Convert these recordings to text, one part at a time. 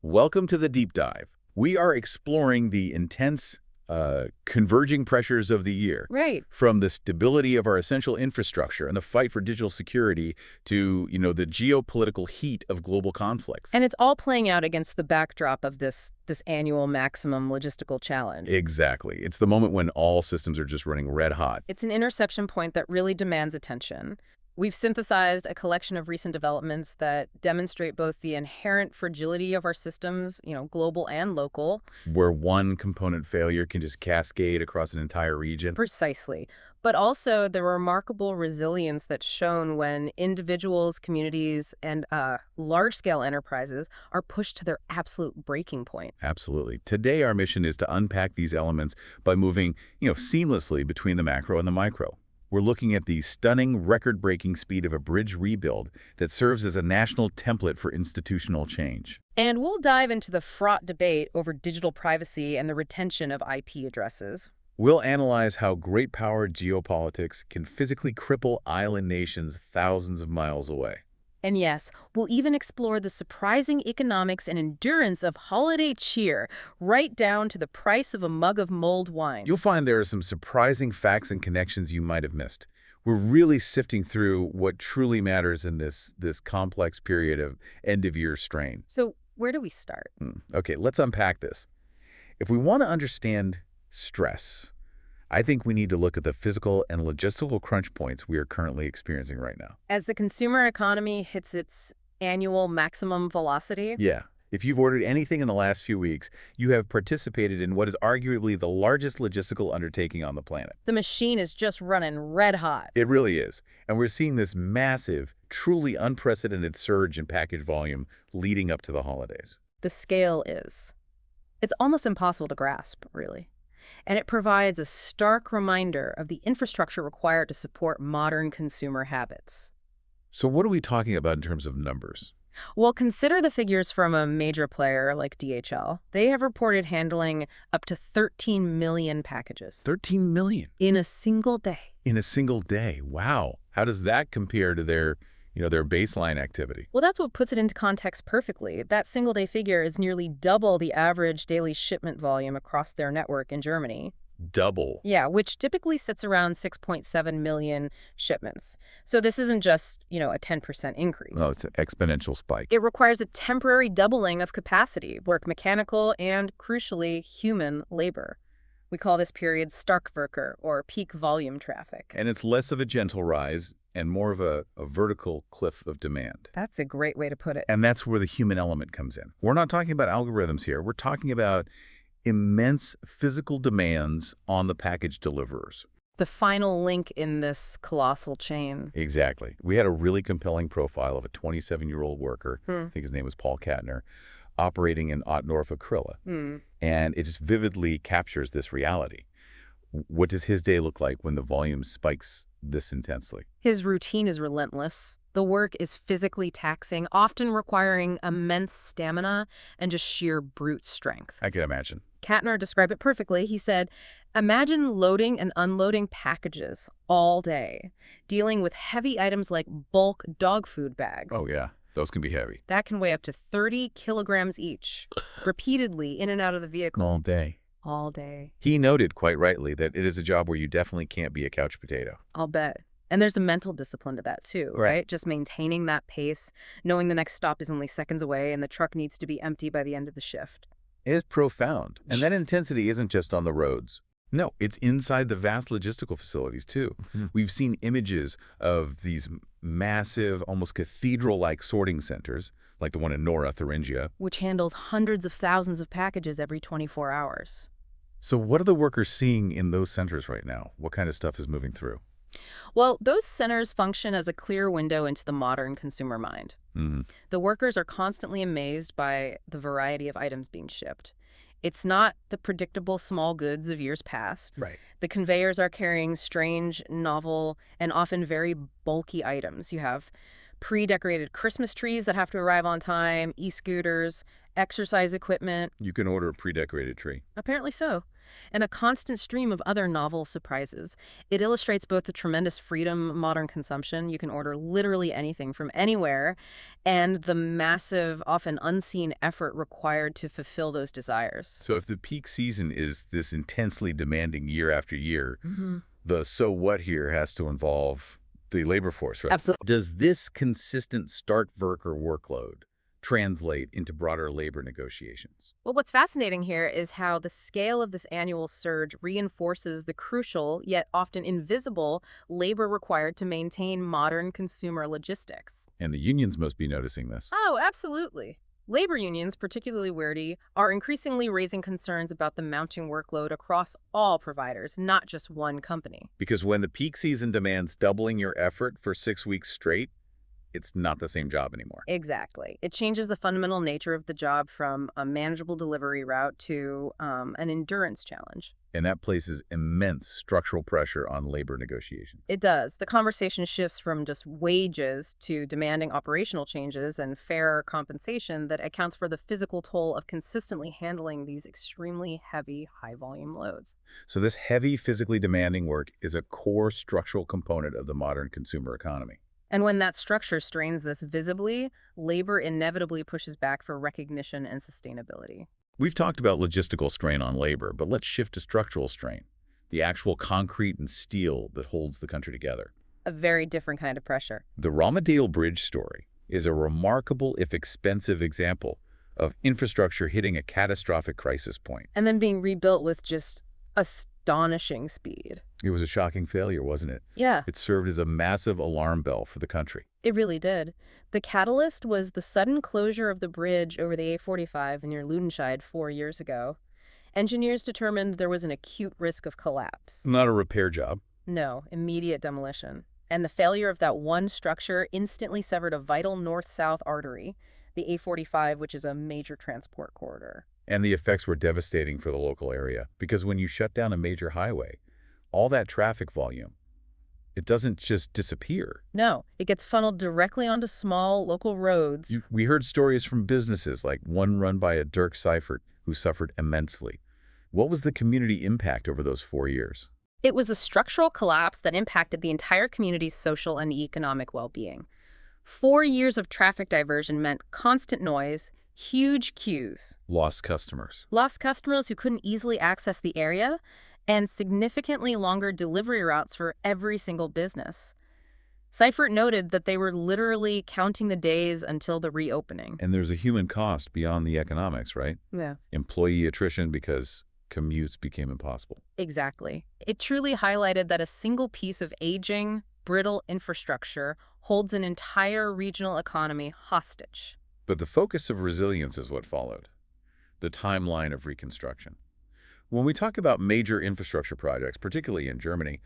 Welcome to the Deep Dive. We are exploring the intense, converging pressures of the year. Right. From the stability of our essential infrastructure and the fight for digital security to, the geopolitical heat of global conflicts. And it's all playing out against the backdrop of this annual maximum logistical challenge. Exactly. It's the moment when all systems are just running red hot. It's an intersection point that really demands attention. We've synthesized a collection of recent developments that demonstrate both the inherent fragility of our systems, global and local. Where one component failure can just cascade across an entire region. Precisely. But also the remarkable resilience that's shown when individuals, communities, and large-scale enterprises are pushed to their absolute breaking point. Absolutely. Today, our mission is to unpack these elements by moving, seamlessly between the macro and the micro. We're looking at the stunning, record-breaking speed of a bridge rebuild that serves as a national template for institutional change. And we'll dive into the fraught debate over digital privacy and the retention of IP addresses. We'll analyze how great-powered geopolitics can physically cripple island nations thousands of miles away. And yes, we'll even explore the surprising economics and endurance of holiday cheer, right down to the price of a mug of mulled wine. You'll find there are some surprising facts and connections you might have missed. We're really sifting through what truly matters in this complex period of end-of-year strain. So where do we start? Okay, let's unpack this. If we want to understand stress, I think we need to look at the physical and logistical crunch points we are currently experiencing right now. As the consumer economy hits its annual maximum velocity? Yeah. If you've ordered anything in the last few weeks, you have participated in what is arguably the largest logistical undertaking on the planet. The machine is just running red hot. It really is. And we're seeing this massive, truly unprecedented surge in package volume leading up to the holidays. The scale is. It's almost impossible to grasp, really. And it provides a stark reminder of the infrastructure required to support modern consumer habits. So what are we talking about in terms of numbers? Well, consider the figures from a major player like DHL. They have reported handling up to 13 million packages. 13 million? In a single day. In a single day. Wow. How does that compare to their baseline activity? Well, that's what puts it into context perfectly. That single-day figure is nearly double the average daily shipment volume across their network in Germany. Double? Yeah, which typically sits around 6.7 million shipments. So this isn't just, a 10% increase. No, it's an exponential spike. It requires a temporary doubling of capacity, both mechanical and, crucially, human labor. We call this period Starkwerker, or peak volume traffic. And it's less of a gentle rise and more of a vertical cliff of demand. That's a great way to put it. And that's where the human element comes in. We're not talking about algorithms here. We're talking about immense physical demands on the package deliverers. The final link in this colossal chain. Exactly. We had a really compelling profile of a 27-year-old worker, I think his name was Paul Kattner, operating in Ottorf Aquila. And it just vividly captures this reality. What does his day look like when the volume spikes this intensely? His routine is relentless. The work is physically taxing, often requiring immense stamina and just sheer brute strength. I can imagine. Kattner described it perfectly. He said, imagine loading and unloading packages all day, dealing with heavy items like bulk dog food bags. Oh, yeah. Those can be heavy. That can weigh up to 30 kilograms each, repeatedly in and out of the vehicle. All day. All day. He noted quite rightly that it is a job where you definitely can't be a couch potato. I'll bet. And there's a mental discipline to that too, right? Just maintaining that pace, knowing the next stop is only seconds away and the truck needs to be empty by the end of the shift. It's profound. And that intensity isn't just on the roads. No, it's inside the vast logistical facilities too. We've seen images of these massive, almost cathedral-like sorting centers, like the one in Nora, Thuringia, which handles hundreds of thousands of packages every 24 hours. So what are the workers seeing in those centers right now? What kind of stuff is moving through? Well, those centers function as a clear window into the modern consumer mind. The workers are constantly amazed by the variety of items being shipped. It's not the predictable small goods of years past. Right. The conveyors are carrying strange, novel, and often very bulky items. You have pre-decorated Christmas trees that have to arrive on time, e-scooters, exercise equipment. You can order a pre-decorated tree. Apparently so. and a constant stream of other novel surprises. It illustrates both the tremendous freedom of modern consumption — you can order literally anything from anywhere — and the massive, often unseen effort required to fulfill those desires. So if the peak season is this intensely demanding year after year, Mm-hmm. the so what here has to involve the labor force, right? Absolutely. Does this consistent stark worker workload translate into broader labor negotiations? Well, what's fascinating here is how the scale of this annual surge reinforces the crucial, yet often invisible, labor required to maintain modern consumer logistics. And the unions must be noticing this. Oh, absolutely. Labor unions, particularly Verdi, are increasingly raising concerns about the mounting workload across all providers, not just one company. Because when the peak season demands doubling your effort for 6 weeks straight, it's not the same job anymore. Exactly. It changes the fundamental nature of the job from a manageable delivery route to an endurance challenge. And that places immense structural pressure on labor negotiations. It does. The conversation shifts from just wages to demanding operational changes and fair compensation that accounts for the physical toll of consistently handling these extremely heavy, high-volume loads. So this heavy, physically demanding work is a core structural component of the modern consumer economy. And when that structure strains this visibly, labor inevitably pushes back for recognition and sustainability. We've talked about logistical strain on labor, but let's shift to structural strain, the actual concrete and steel that holds the country together. A very different kind of pressure. The Ramadale Bridge story is a remarkable, if expensive, example of infrastructure hitting a catastrophic crisis point. And then being rebuilt with just astonishing speed. It was a shocking failure, wasn't it? Yeah, It served as a massive alarm bell for the country. it really did. The catalyst was the sudden closure of the bridge over the A45 near Ludenscheid 4 years ago. Engineers determined there was an acute risk of collapse. Not a repair job. No, immediate demolition. And the failure of that one structure instantly severed a vital north-south artery, the A45, which is a major transport corridor. And the effects were devastating for the local area, because when you shut down a major highway, all that traffic volume, it doesn't just disappear. No, it gets funneled directly onto small local roads. We heard stories from businesses, like one run by a Dirk Seifert, who suffered immensely. What was the community impact over those 4 years? It was a structural collapse that impacted the entire community's social and economic well-being. 4 years of traffic diversion meant constant noise, huge queues, Lost customers. lost customers who couldn't easily access the area, and significantly longer delivery routes for every single business. Seifert noted that they were literally counting the days until the reopening. And there's a human cost beyond the economics, right? Yeah. Employee attrition because commutes became impossible. Exactly. It truly highlighted that a single piece of aging, brittle infrastructure holds an entire regional economy hostage. But the focus of resilience is what followed, the timeline of reconstruction. When we talk about major infrastructure projects, particularly in Germany,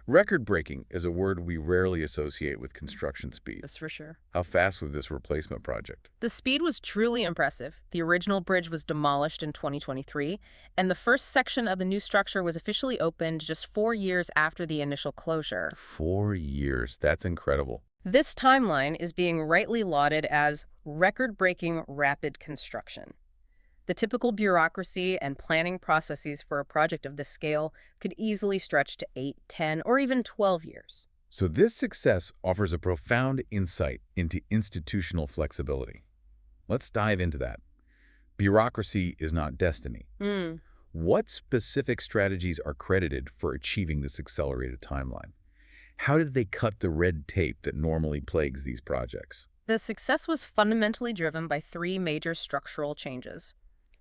record-breaking is a word we rarely associate with construction speed. That's for sure. How fast was this replacement project? The speed was truly impressive. The original bridge was demolished in 2023, and the first section of the new structure was officially opened just 4 years after the initial closure. 4 years. That's incredible. This timeline is being rightly lauded as record-breaking rapid construction. The typical bureaucracy and planning processes for a project of this scale could easily stretch to 8, 10, or even 12 years. So this success offers a profound insight into institutional flexibility. Let's dive into that. Bureaucracy is not destiny. What specific strategies are credited for achieving this accelerated timeline? How did they cut the red tape that normally plagues these projects? The success was fundamentally driven by 3 major structural changes.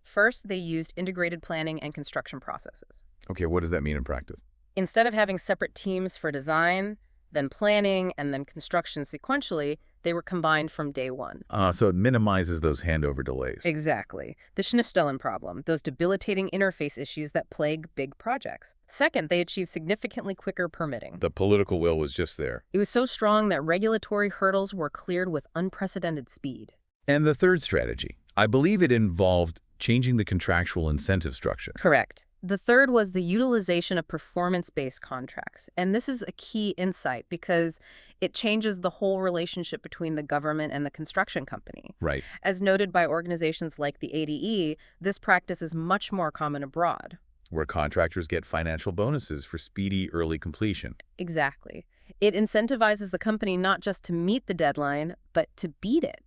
First, they used integrated planning and construction processes. Okay, what does that mean in practice? Instead of having separate teams for design, then planning, and then construction sequentially, they were combined from day one. So it minimizes those handover delays. Exactly. The Schnittstellen problem, those debilitating interface issues that plague big projects. Second, they achieved significantly quicker permitting. The political will was just there. It was so strong that regulatory hurdles were cleared with unprecedented speed. And the third strategy, I believe it involved changing the contractual incentive structure. Correct. The third was the utilization of performance-based contracts. And this is a key insight because it changes the whole relationship between the government and the construction company. Right. As noted by organizations like the ADE, this practice is much more common abroad. where contractors get financial bonuses for speedy early completion. Exactly. It incentivizes the company not just to meet the deadline, but to beat it.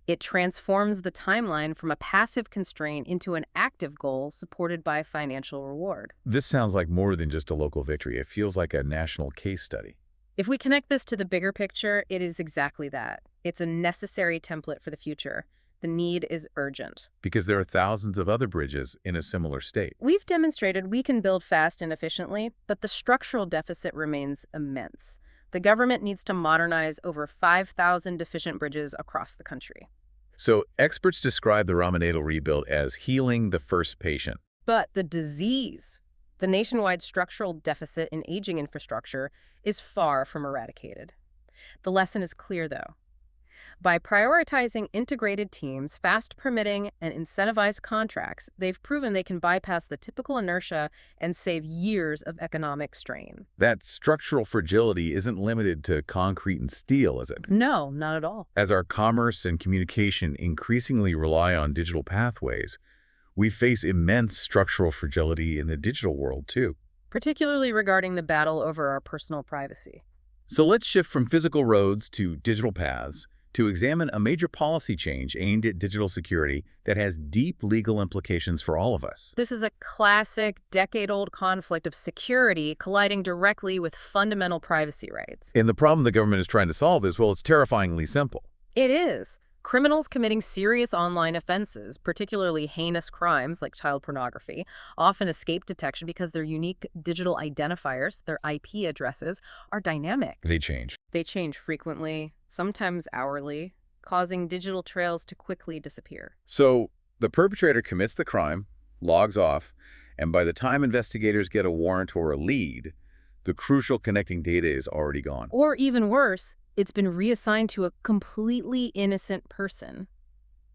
It transforms the timeline from a passive constraint into an active goal supported by financial reward. This sounds like more than just a local victory. It feels like a national case study. If we connect this to the bigger picture, it is exactly that. It's a necessary template for the future. The need is urgent. Because there are thousands of other bridges in a similar state. We've demonstrated we can build fast and efficiently, but the structural deficit remains immense. The government needs to modernize over 5,000 deficient bridges across the country. So experts describe the Ramanadal rebuild as healing the first patient. But the disease, the nationwide structural deficit in aging infrastructure, is far from eradicated. The lesson is clear, though. By prioritizing integrated teams, fast permitting, and incentivized contracts, they've proven they can bypass the typical inertia and save years of economic strain. That structural fragility isn't limited to concrete and steel, is it? No, not at all. As our commerce and communication increasingly rely on digital pathways, we face immense structural fragility in the digital world, too. Particularly regarding the battle over our personal privacy. So let's shift from physical roads to digital paths to examine a major policy change aimed at digital security that has deep legal implications for all of us. This is a classic, decade-old conflict of security colliding directly with fundamental privacy rights. And the problem the government is trying to solve is, well, it's terrifyingly simple. It is. Criminals committing serious online offenses, particularly heinous crimes like child pornography, often escape detection because their unique digital identifiers, their IP addresses, are dynamic. They change. They change frequently, sometimes hourly, causing digital trails to quickly disappear. So the perpetrator commits the crime, logs off, and by the time investigators get a warrant or a lead, the crucial connecting data is already gone. Or even worse, it's been reassigned to a completely innocent person.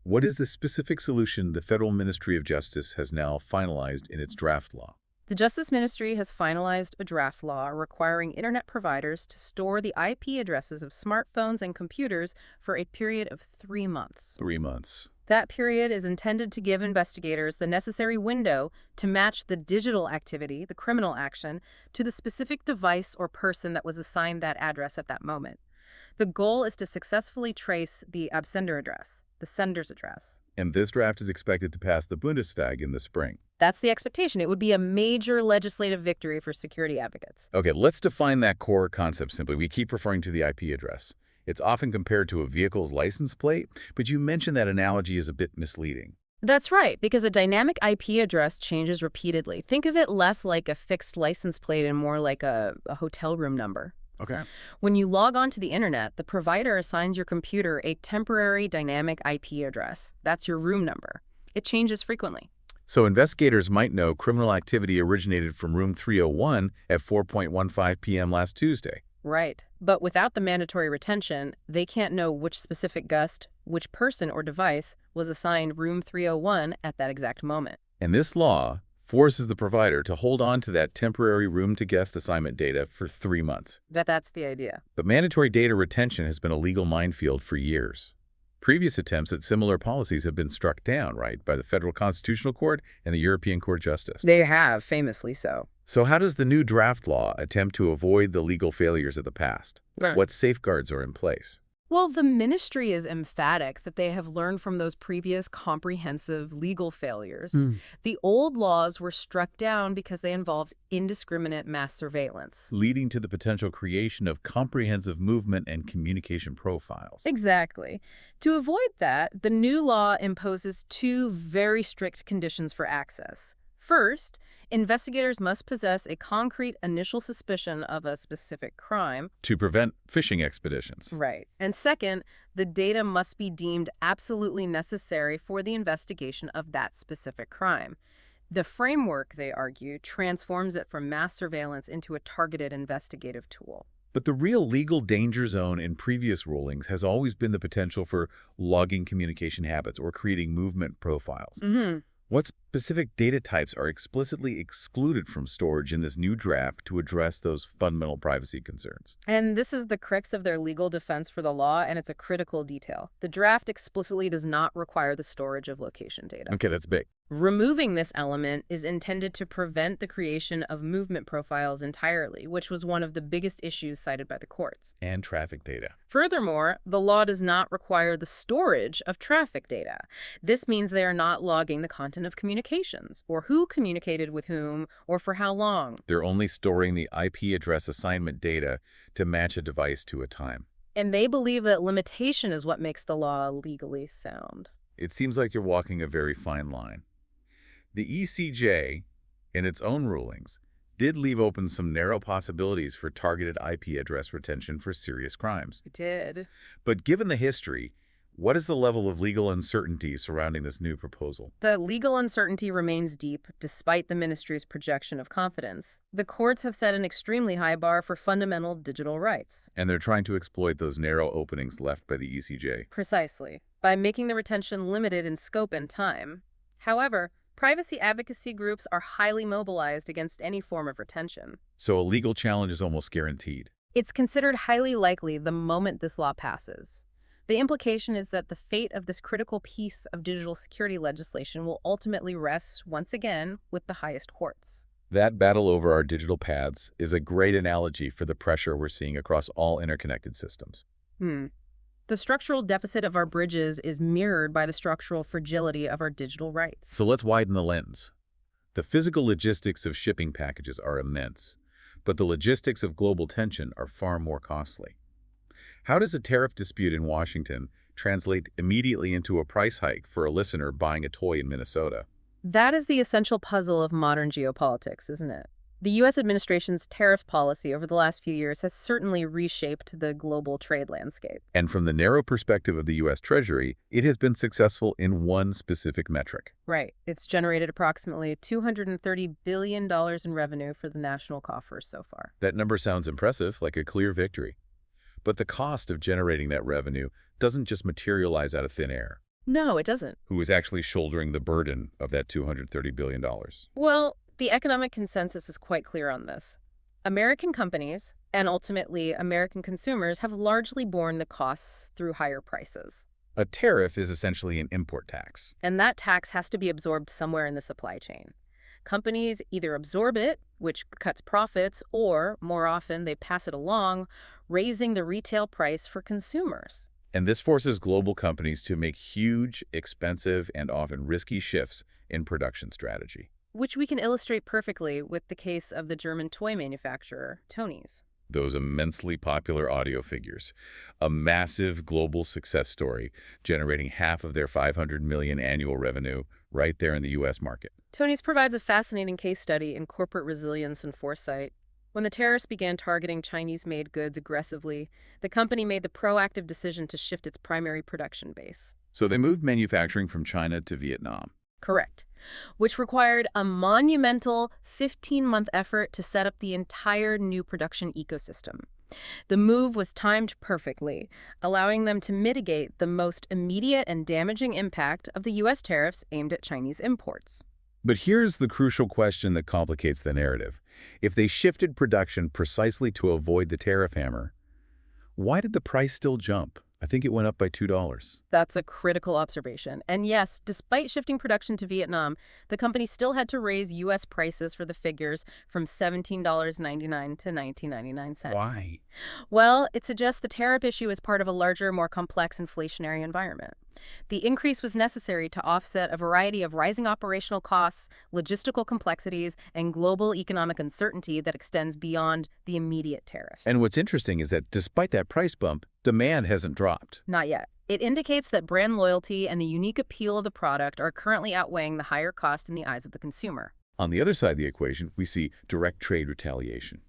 What is the specific solution the Federal Ministry of Justice has now finalized in its draft law? The Justice Ministry has finalized a draft law requiring internet providers to store the IP addresses of smartphones and computers for a period of 3 months. 3 months. That period is intended to give investigators the necessary window to match the digital activity, the criminal action, to the specific device or person that was assigned that address at that moment. The goal is to successfully trace the absender address, the sender's address. And this draft is expected to pass the Bundestag in the spring. That's the expectation. It would be a major legislative victory for security advocates. Okay, let's define that core concept simply. We keep referring to the IP address. It's often compared to a vehicle's license plate, but you mentioned that analogy is a bit misleading. That's right, because a dynamic IP address changes repeatedly. Think of it less like a fixed license plate and more like a hotel room number. Okay. When you log onto the internet, the provider assigns your computer a temporary dynamic IP address. That's your room number. It changes frequently. So investigators might know criminal activity originated from room 301 at 4:15 p.m. last Tuesday. Right. But without the mandatory retention, they can't know which specific gust, which person or device was assigned room 301 at that exact moment. And this law forces the provider to hold on to that temporary room-to-guest assignment data for 3 months. But that's the idea. But mandatory data retention has been a legal minefield for years. Previous attempts at similar policies have been struck down, right, by the Federal Constitutional Court and the European Court of Justice. They have, famously so. So how does the new draft law attempt to avoid the legal failures of the past? What safeguards are in place? Well, the ministry is emphatic that they have learned from those previous comprehensive legal failures. The old laws were struck down because they involved indiscriminate mass surveillance. Leading to the potential creation of comprehensive movement and communication profiles. Exactly. To avoid that, the new law imposes 2 very strict conditions for access. First, investigators must possess a concrete initial suspicion of a specific crime. To prevent phishing expeditions. Right. And second, the data must be deemed absolutely necessary for the investigation of that specific crime. The framework, they argue, transforms it from mass surveillance into a targeted investigative tool. But the real legal danger zone in previous rulings has always been the potential for logging communication habits or creating movement profiles. What's specific data types are explicitly excluded from storage in this new draft to address those fundamental privacy concerns. And this is the crux of their legal defense for the law, and it's a critical detail. The draft explicitly does not require the storage of location data. Okay, that's big. Removing this element is intended to prevent the creation of movement profiles entirely, which was one of the biggest issues cited by the courts. And traffic data. Furthermore, the law does not require the storage of traffic data. This means they are not logging the content of communications, or who communicated with whom, or for how long. They're only storing the IP address assignment data to match a device to a time. And they believe that limitation is what makes the law legally sound. It seems like you're walking a very fine line. The ECJ, in its own rulings, did leave open some narrow possibilities for targeted IP address retention for serious crimes. It did. But given the history, what is the level of legal uncertainty surrounding this new proposal? The legal uncertainty remains deep, despite the ministry's projection of confidence. The courts have set an extremely high bar for fundamental digital rights. And they're trying to exploit those narrow openings left by the ECJ. Precisely, by making the retention limited in scope and time. However, privacy advocacy groups are highly mobilized against any form of retention. So a legal challenge is almost guaranteed. It's considered highly likely the moment this law passes. The implication is that the fate of this critical piece of digital security legislation will ultimately rest, once again, with the highest courts. That battle over our digital paths is a great analogy for the pressure we're seeing across all interconnected systems. The structural deficit of our bridges is mirrored by the structural fragility of our digital rights. So let's widen the lens. The physical logistics of shipping packages are immense, but the logistics of global tension are far more costly. How does a tariff dispute in Washington translate immediately into a price hike for a listener buying a toy in Minnesota? That is the essential puzzle of modern geopolitics, isn't it? The U.S. administration's tariff policy over the last few years has certainly reshaped the global trade landscape. And from the narrow perspective of the U.S. Treasury, it has been successful in one specific metric. Right. It's generated approximately $230 billion in revenue for the national coffers so far. That number sounds impressive, like a clear victory. But the cost of generating that revenue doesn't just materialize out of thin air. No, it doesn't. Who is actually shouldering the burden of that $230 billion? Well, the economic consensus is quite clear on this. American companies, and ultimately American consumers, have largely borne the costs through higher prices. A tariff is essentially an import tax. And that tax has to be absorbed somewhere in the supply chain. Companies either absorb it, which cuts profits, or, more often, they pass it along, raising the retail price for consumers. And this forces global companies to make huge, expensive, and often risky shifts in production strategy. Which we can illustrate perfectly with the case of the German toy manufacturer, Tonies. Those immensely popular audio figures. A massive global success story, generating half of their $500 million annual revenue right there in the U.S. market. Tonies provides a fascinating case study in corporate resilience and foresight. When the terrorists began targeting Chinese-made goods aggressively, the company made the proactive decision to shift its primary production base. So they moved manufacturing from China to Vietnam. Correct. Which required a monumental 15-month effort to set up the entire new production ecosystem. The move was timed perfectly, allowing them to mitigate the most immediate and damaging impact of the U.S. tariffs aimed at Chinese imports. But here's the crucial question that complicates the narrative. If they shifted production precisely to avoid the tariff hammer, why did the price still jump? I think it went up by $2. That's a critical observation. And yes, despite shifting production to Vietnam, the company still had to raise U.S. prices for the figures from $17.99 to $19.99. Why? Well, it suggests the tariff issue is part of a larger, more complex inflationary environment. The increase was necessary to offset a variety of rising operational costs, logistical complexities, and global economic uncertainty that extends beyond the immediate tariffs. And what's interesting is that despite that price bump, demand hasn't dropped. Not yet. It indicates that brand loyalty and the unique appeal of the product are currently outweighing the higher cost in the eyes of the consumer. On the other side of the equation, we see direct trade retaliation.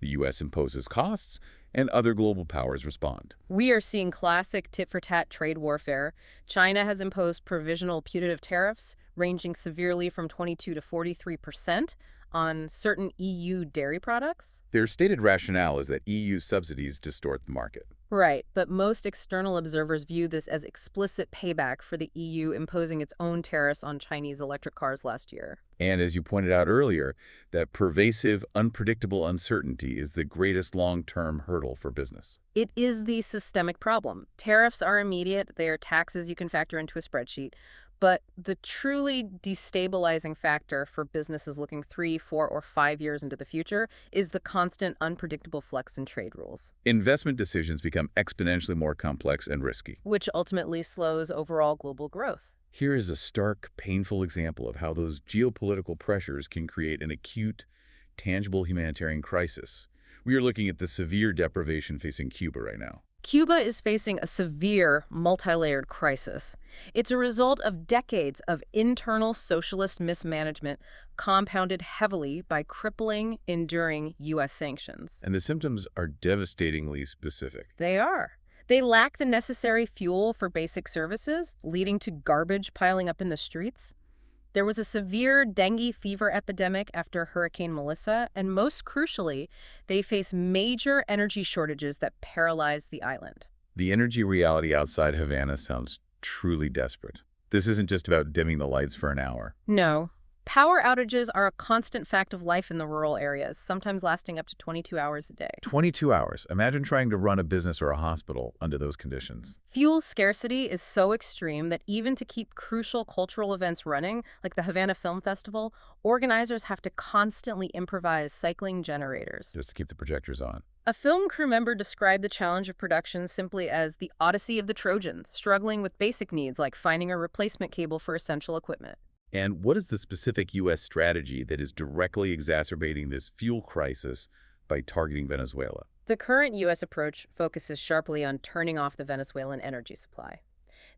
The U.S. imposes costs, and other global powers respond. We are seeing classic tit-for-tat trade warfare. China has imposed provisional punitive tariffs ranging severely from 22% to 43% on certain EU dairy products? Their stated rationale is that EU subsidies distort the market. Right, but most external observers view this as explicit payback for the EU imposing its own tariffs on Chinese electric cars last year. And as you pointed out earlier, that pervasive, unpredictable uncertainty is the greatest long-term hurdle for business. It is the systemic problem. Tariffs are immediate, they are taxes you can factor into a spreadsheet. But the truly destabilizing factor for businesses looking 3, 4, or 5 years into the future is the constant, unpredictable flux in trade rules, Investment decisions become exponentially more complex and risky. which ultimately slows overall global growth. Here is a stark, painful example of how those geopolitical pressures can create an acute, tangible humanitarian crisis. We are looking at the severe deprivation facing Cuba right now. Cuba is facing a severe, multi-layered crisis. It's a result of decades of internal socialist mismanagement compounded heavily by crippling, enduring U.S. sanctions. And the symptoms are devastatingly specific. They are. They lack the necessary fuel for basic services, leading to garbage piling up in the streets. There was a severe dengue fever epidemic after Hurricane Melissa, and most crucially, they face major energy shortages that paralyze the island. The energy reality outside Havana sounds truly desperate. This isn't just about dimming the lights for an hour. No. Power outages are a constant fact of life in the rural areas, sometimes lasting up to 22 hours a day. 22 hours. Imagine trying to run a business or a hospital under those conditions. Fuel scarcity is so extreme that even to keep crucial cultural events running, like the Havana Film Festival, organizers have to constantly improvise cycling generators. Just to keep the projectors on. A film crew member described the challenge of production simply as the Odyssey of the Trojans, struggling with basic needs like finding a replacement cable for essential equipment. And what is the specific U.S. strategy that is directly exacerbating this fuel crisis by targeting Venezuela? The current U.S. approach focuses sharply on turning off the Venezuelan energy supply.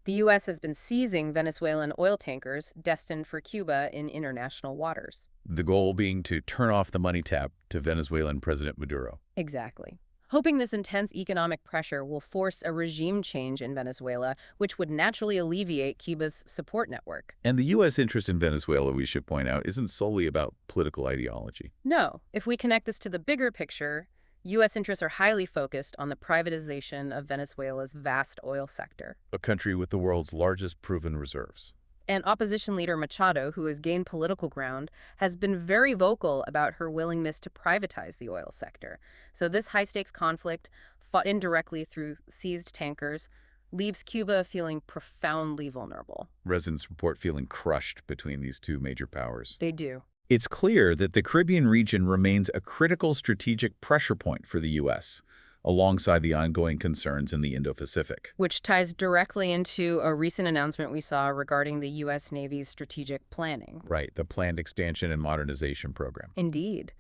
The U.S. has been seizing Venezuelan oil tankers destined for Cuba in international waters. The goal being to turn off the money tap to Venezuelan President Maduro. Exactly. Hoping this intense economic pressure will force a regime change in Venezuela, which would naturally alleviate Cuba's support network. And the U.S. interest in Venezuela, we should point out, isn't solely about political ideology. No, if we connect this to the bigger picture, U.S. interests are highly focused on the privatization of Venezuela's vast oil sector. A country with the world's largest proven reserves. And opposition leader Machado, who has gained political ground, has been very vocal about her willingness to privatize the oil sector. So this high-stakes conflict, fought indirectly through seized tankers, leaves Cuba feeling profoundly vulnerable. Residents report feeling crushed between these two major powers. They do. It's clear that the Caribbean region remains a critical strategic pressure point for the U.S., alongside the ongoing concerns in the Indo-Pacific. Which ties directly into a recent announcement we saw regarding the U.S. Navy's strategic planning. Right, the planned expansion and modernization program. Indeed.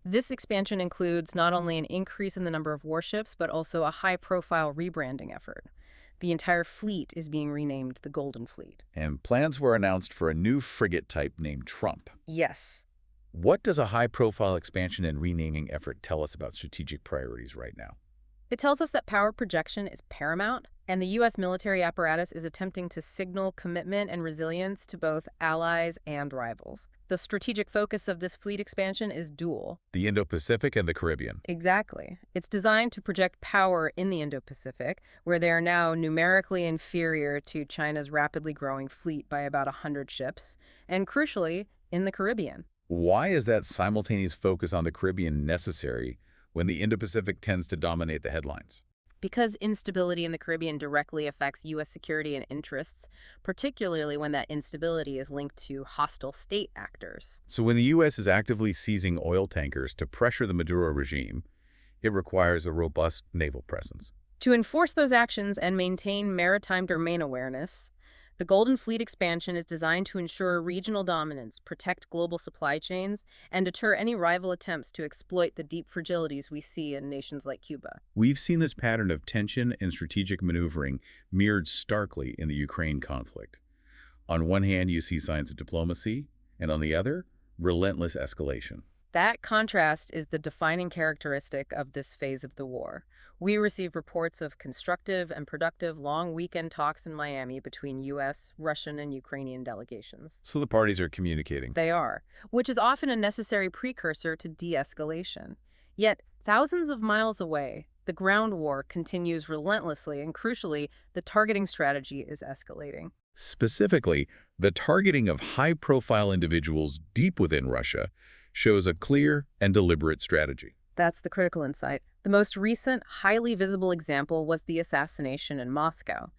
This expansion includes not only an increase in the number of warships, but also a high-profile rebranding effort. The entire fleet is being renamed the Golden Fleet. And plans were announced for a new frigate type named Trump. Yes. What does a high-profile expansion and renaming effort tell us about strategic priorities right now? It tells us that power projection is paramount, and the U.S. military apparatus is attempting to signal commitment and resilience to both allies and rivals. The strategic focus of this fleet expansion is dual. The Indo-Pacific and the Caribbean. Exactly. It's designed to project power in the Indo-Pacific, where they are now numerically inferior to China's rapidly growing fleet by about 100 ships, and crucially, in the Caribbean. Why is that simultaneous focus on the Caribbean necessary when the Indo-Pacific tends to dominate the headlines? Because instability in the Caribbean directly affects U.S. security and interests, particularly when that instability is linked to hostile state actors. So when the U.S. is actively seizing oil tankers to pressure the Maduro regime, it requires a robust naval presence. To enforce those actions and maintain maritime domain awareness, the Golden Fleet expansion is designed to ensure regional dominance, protect global supply chains, and deter any rival attempts to exploit the deep fragilities we see in nations like Cuba. We've seen this pattern of tension and strategic maneuvering mirrored starkly in the Ukraine conflict. On one hand, you see signs of diplomacy, and on the other, relentless escalation. That contrast is the defining characteristic of this phase of the war. We receive reports of constructive and productive long weekend talks in Miami between U.S., Russian, and Ukrainian delegations. So the parties are communicating. They are, which is often a necessary precursor to de-escalation. Yet, thousands of miles away, the ground war continues relentlessly, and crucially, the targeting strategy is escalating. Specifically, the targeting of high-profile individuals deep within Russia shows a clear and deliberate strategy. That's the critical insight. The most recent, highly visible example was the assassination in Moscow.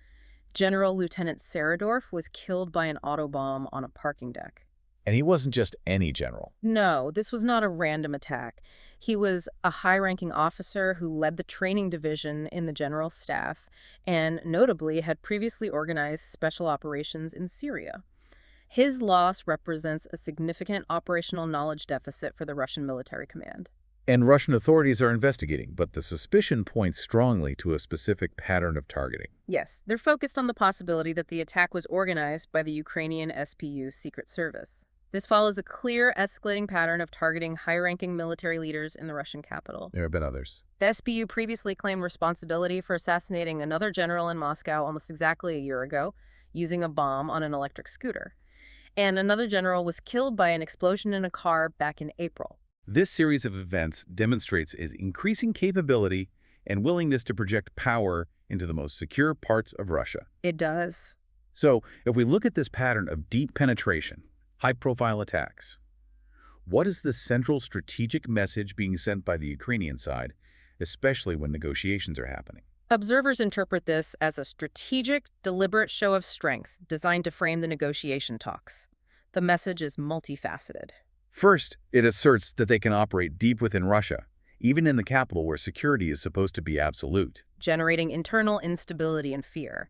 General Lieutenant Saradorf was killed by an autobomb on a parking deck. And he wasn't just any general. No, this was not a random attack. He was a high-ranking officer who led the training division in the general staff and, notably, had previously organized special operations in Syria. His loss represents a significant operational knowledge deficit for the Russian military command. And Russian authorities are investigating, but the suspicion points strongly to a specific pattern of targeting. Yes, they're focused on the possibility that the attack was organized by the Ukrainian SPU Secret Service. This follows a clear, escalating pattern of targeting high-ranking military leaders in the Russian capital. There have been others. The SPU previously claimed responsibility for assassinating another general in Moscow almost exactly a year ago, using a bomb on an electric scooter. And another general was killed by an explosion in a car back in April. This series of events demonstrates his increasing capability and willingness to project power into the most secure parts of Russia. It does. So, if we look at this pattern of deep penetration, high-profile attacks, what is the central strategic message being sent by the Ukrainian side, especially when negotiations are happening? Observers interpret this as a strategic, deliberate show of strength designed to frame the negotiation talks. The message is multifaceted. First, it asserts that they can operate deep within Russia, even in the capital where security is supposed to be absolute, Generating internal instability and fear.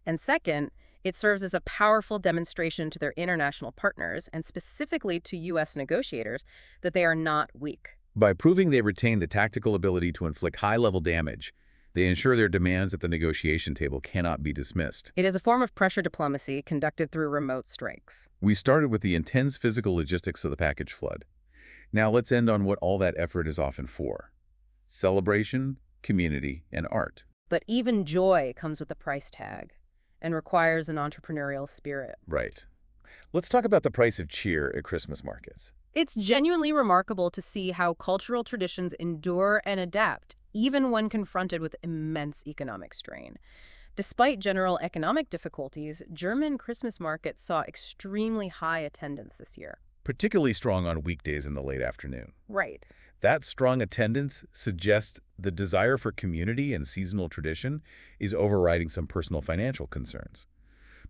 And second, it serves as a powerful demonstration to their international partners, and specifically to U.S. negotiators, that they are not weak. By proving they retain the tactical ability to inflict high-level damage, they ensure their demands at the negotiation table cannot be dismissed. It is a form of pressure diplomacy conducted through remote strikes. We started with the intense physical logistics of the package flood. Now let's end on what all that effort is often for: celebration, community, and art. But even joy comes with a price tag and requires an entrepreneurial spirit. Right. Let's talk about the price of cheer at Christmas markets. It's genuinely remarkable to see how cultural traditions endure and adapt, even when confronted with immense economic strain. Despite general economic difficulties, German Christmas markets saw extremely high attendance this year. Particularly strong on weekdays in the late afternoon. Right. That strong attendance suggests the desire for community and seasonal tradition is overriding some personal financial concerns.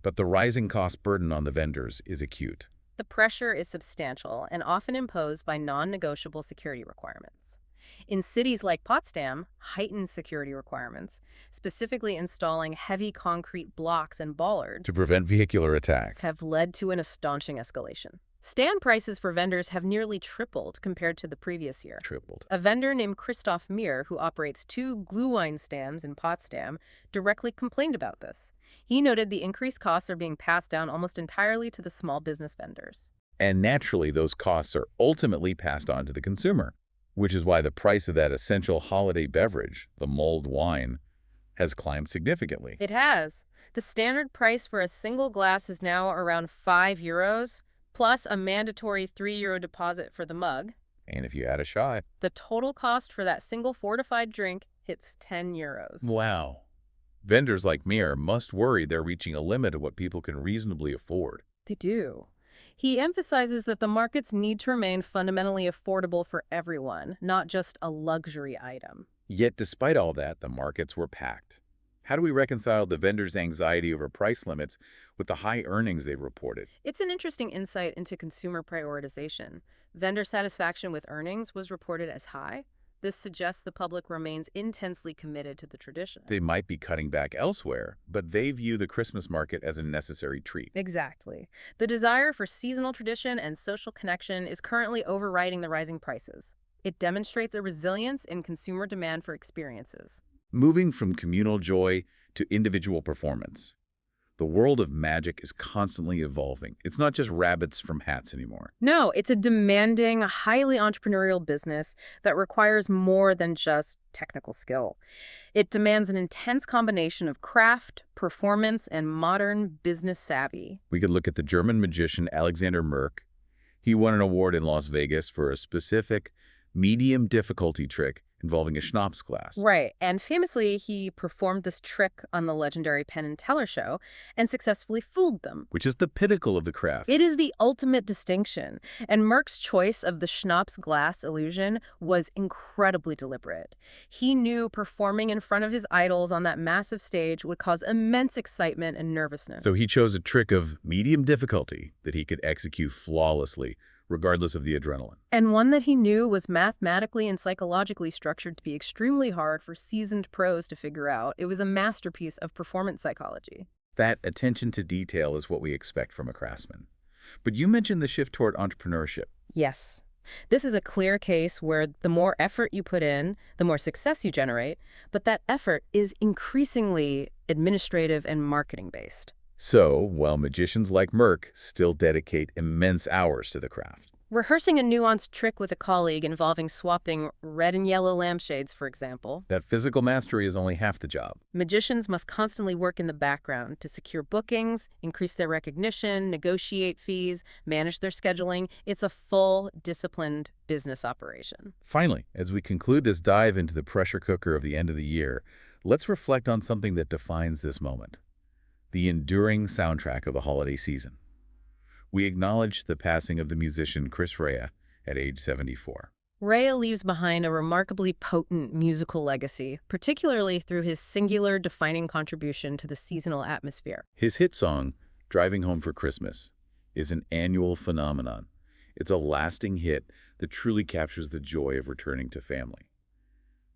But the rising cost burden on the vendors is acute. The pressure is substantial and often imposed by non-negotiable security requirements. In cities like Potsdam, heightened security requirements, specifically installing heavy concrete blocks and bollards, To prevent vehicular attack. have led to an astonishing escalation. Stand prices for vendors have nearly tripled compared to the previous year. Tripled. A vendor named Christoph Mir, who operates 2 Glühwein stands in Potsdam, directly complained about this. He noted the increased costs are being passed down almost entirely to the small business vendors. And naturally, those costs are ultimately passed on to the consumer, which is why the price of that essential holiday beverage, the mulled wine, has climbed significantly. It has. The standard price for a single glass is now around €5, plus a mandatory €3 deposit for the mug. And if you add a shot, The total cost for that single fortified drink hits €10. wow. Vendors like Mir must worry they're reaching a limit of what people can reasonably afford. They do. He emphasizes that the markets need to remain fundamentally affordable for everyone, not just a luxury item. Yet despite all that, the markets were packed. How do we reconcile the vendors' anxiety over price limits with the high earnings they reported? It's an interesting insight into consumer prioritization. Vendor satisfaction with earnings was reported as high. This suggests the public remains intensely committed to the tradition. They might be cutting back elsewhere, but they view the Christmas market as a necessary treat. Exactly. The desire for seasonal tradition and social connection is currently overriding the rising prices. It demonstrates a resilience in consumer demand for experiences. Moving from communal joy to individual performance. The world of magic is constantly evolving. It's not just rabbits from hats anymore. No, it's a demanding, highly entrepreneurial business that requires more than just technical skill. It demands an intense combination of craft, performance, and modern business savvy. We could look at the German magician Alexander Merck. He won an award in Las Vegas for a specific medium difficulty trick involving a schnapps glass. Right, and famously, he performed this trick on the legendary Penn and Teller show and successfully fooled them. Which is the pinnacle of the craft. It is the ultimate distinction, and Merck's choice of the schnapps glass illusion was incredibly deliberate. He knew performing in front of his idols on that massive stage would cause immense excitement and nervousness. So he chose a trick of medium difficulty that he could execute flawlessly, regardless of the adrenaline. And one that he knew was mathematically and psychologically structured to be extremely hard for seasoned pros to figure out. It was a masterpiece of performance psychology. That attention to detail is what we expect from a craftsman. But you mentioned the shift toward entrepreneurship. Yes. This is a clear case where the more effort you put in, the more success you generate, but that effort is increasingly administrative and marketing-based. So, while magicians like Merck still dedicate immense hours to the craft. Rehearsing a nuanced trick with a colleague involving swapping red and yellow lampshades, for example. That physical mastery is only half the job. Magicians must constantly work in the background to secure bookings, increase their recognition, negotiate fees, manage their scheduling. It's a full, disciplined business operation. Finally, as we conclude this dive into the pressure cooker of the end of the year, let's reflect on something that defines this moment. The enduring soundtrack of the holiday season. We acknowledge the passing of the musician Chris Rea at age 74. Rea leaves behind a remarkably potent musical legacy, particularly through his singular defining contribution to the seasonal atmosphere. His hit song, Driving Home for Christmas, is an annual phenomenon. It's a lasting hit that truly captures the joy of returning to family.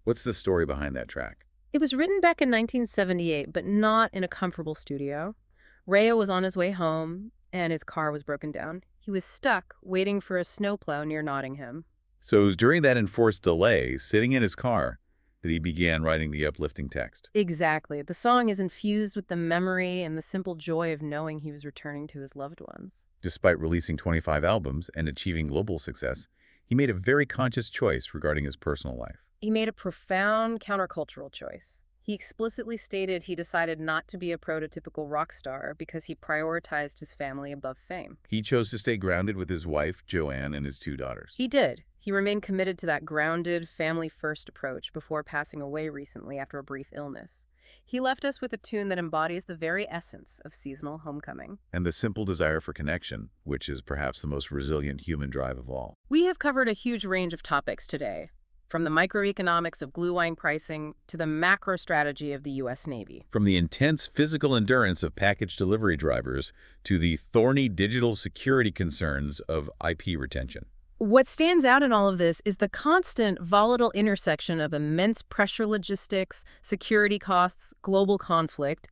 What's the story behind that track? It was written back in 1978, but not in a comfortable studio. Rea was on his way home, and his car was broken down. He was stuck, waiting for a snowplow near Nottingham. So it was during that enforced delay, sitting in his car, that he began writing the uplifting text. Exactly. The song is infused with the memory and the simple joy of knowing he was returning to his loved ones. Despite releasing 25 albums and achieving global success, he made a very conscious choice regarding his personal life. He made a profound countercultural choice. He explicitly stated he decided not to be a prototypical rock star because he prioritized his family above fame. He chose to stay grounded with his wife, Joanne, and his 2 daughters. He did. He remained committed to that grounded, family-first approach before passing away recently after a brief illness. He left us with a tune that embodies the very essence of seasonal homecoming. And the simple desire for connection, which is perhaps the most resilient human drive of all. We have covered a huge range of topics today, from the microeconomics of glue wine pricing to the macro strategy of the U.S. Navy. From the intense physical endurance of package delivery drivers to the thorny digital security concerns of IP retention. What stands out in all of this is the constant volatile intersection of immense pressure logistics, security costs, global conflict,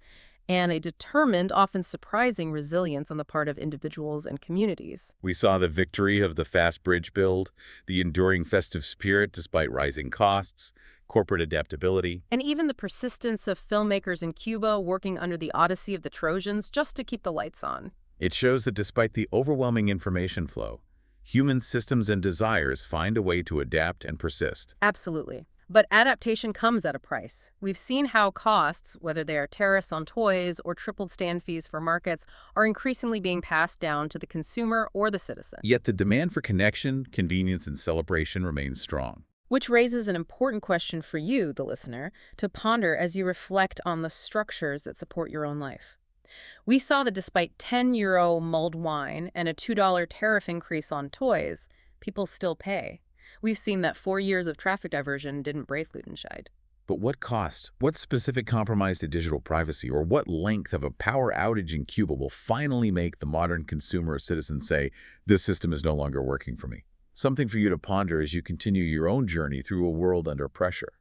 and a determined, often surprising resilience on the part of individuals and communities. We saw the victory of the fast bridge build, the enduring festive spirit despite rising costs, corporate adaptability, and even the persistence of filmmakers in Cuba working under the Odyssey of the Trojans just to keep the lights on. It shows that despite the overwhelming information flow, human systems and desires find a way to adapt and persist. Absolutely. But adaptation comes at a price. We've seen how costs, whether they are tariffs on toys or tripled stand fees for markets, are increasingly being passed down to the consumer or the citizen. Yet the demand for connection, convenience, and celebration remains strong. Which raises an important question for you, the listener, to ponder as you reflect on the structures that support your own life. We saw that despite €10 mulled wine and a $2 tariff increase on toys, people still pay. We've seen that 4 years of traffic diversion didn't break Ludenscheid. But what cost? What specific compromise to digital privacy or what length of a power outage in Cuba will finally make the modern consumer or citizen say, this system is no longer working for me? Something for you to ponder as you continue your own journey through a world under pressure.